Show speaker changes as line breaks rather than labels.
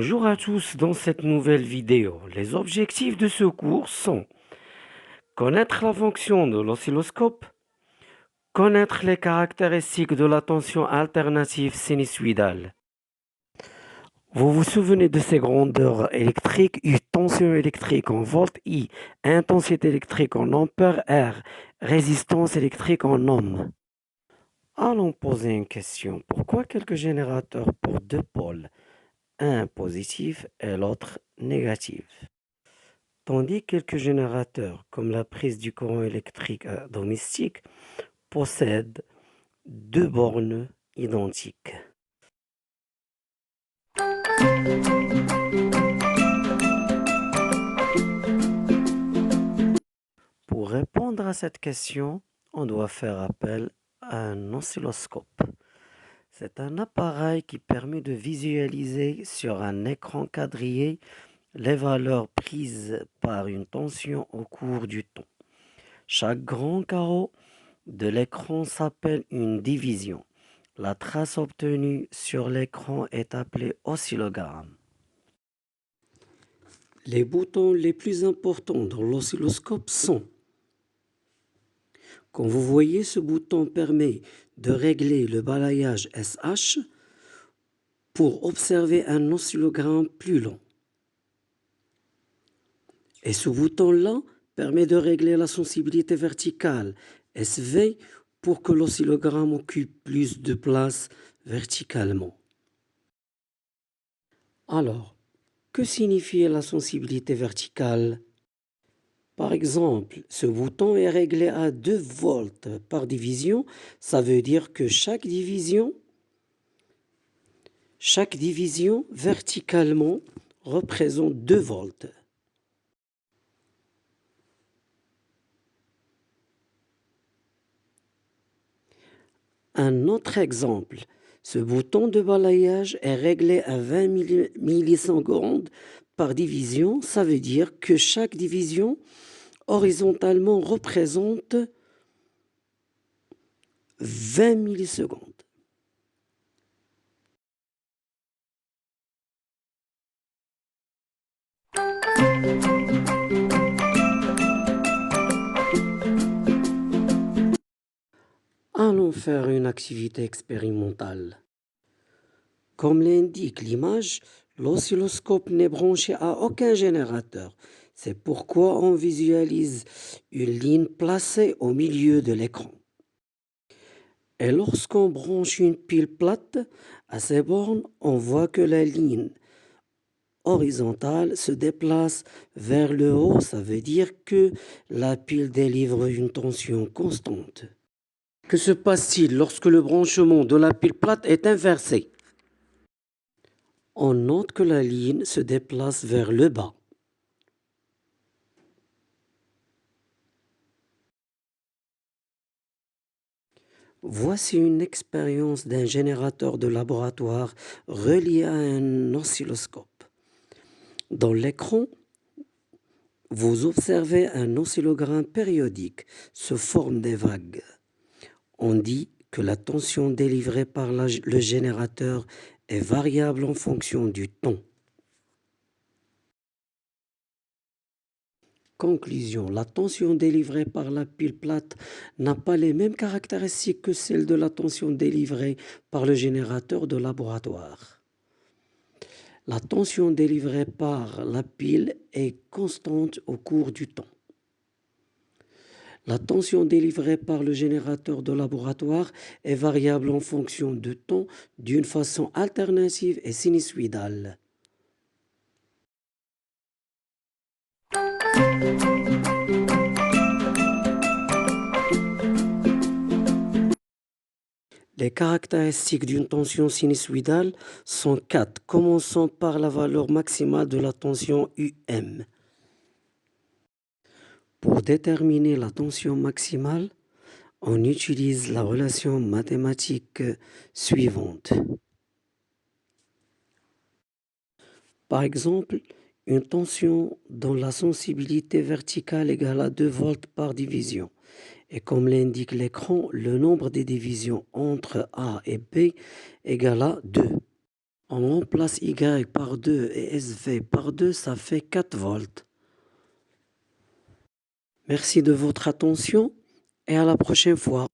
Bonjour à tous, dans cette nouvelle vidéo, les objectifs de ce cours sont connaître la fonction de l'oscilloscope, connaître les caractéristiques de la tension alternative sinusoïdale. Vous vous souvenez de ces grandeurs électriques, U, tension électrique en volts, I, intensité électrique en ampères, R, résistance électrique en ohms. Allons poser une question. Pourquoi quelques générateurs pour deux pôles, un positif et l'autre négatif? Tandis que quelques générateurs, comme la prise du courant électrique domestique, possèdent deux bornes identiques. Pour répondre à cette question, on doit faire appel à un oscilloscope. C'est un appareil qui permet de visualiser sur un écran quadrillé les valeurs prises par une tension au cours du temps. Chaque grand carreau de l'écran s'appelle une division. La trace obtenue sur l'écran est appelée oscillogramme. Les boutons les plus importants dans l'oscilloscope sont: comme vous voyez, ce bouton permet de régler le balayage SH pour observer un oscillogramme plus long. Et ce bouton-là permet de régler la sensibilité verticale SV pour que l'oscillogramme occupe plus de place verticalement. Alors, que signifie la sensibilité verticale? Par exemple, ce bouton est réglé à 2 volts par division. Ça veut dire que chaque division verticalement représente 2 volts. Un autre exemple, ce bouton de balayage est réglé à 20 millisecondes par division. Ça veut dire que chaque division horizontalement représente 20 millisecondes. Allons faire une activité expérimentale. Comme l'indique l'image, l'oscilloscope n'est branché à aucun générateur. C'est pourquoi on visualise une ligne placée au milieu de l'écran. Et lorsqu'on branche une pile plate à ces bornes, on voit que la ligne horizontale se déplace vers le haut. Ça veut dire que la pile délivre une tension constante. Que se passe-t-il lorsque le branchement de la pile plate est inversé? On note que la ligne se déplace vers le bas. Voici une expérience d'un générateur de laboratoire relié à un oscilloscope. Dans l'écran, vous observez un oscillogramme périodique sous forme de vagues. On dit que la tension délivrée par le générateur est variable en fonction du temps. Conclusion, la tension délivrée par la pile plate n'a pas les mêmes caractéristiques que celle de la tension délivrée par le générateur de laboratoire. La tension délivrée par la pile est constante au cours du temps. La tension délivrée par le générateur de laboratoire est variable en fonction du temps d'une façon alternative et sinusoïdale. Les caractéristiques d'une tension sinusoïdale sont 4, commençant par la valeur maximale de la tension UM. Pour déterminer la tension maximale, on utilise la relation mathématique suivante. Par exemple, une tension dont la sensibilité verticale égale à 2 volts par division. Et comme l'indique l'écran, le nombre des divisions entre A et B égale à 2. On remplace Y par 2 et SV par 2, ça fait 4 volts. Merci de votre attention et à la prochaine fois.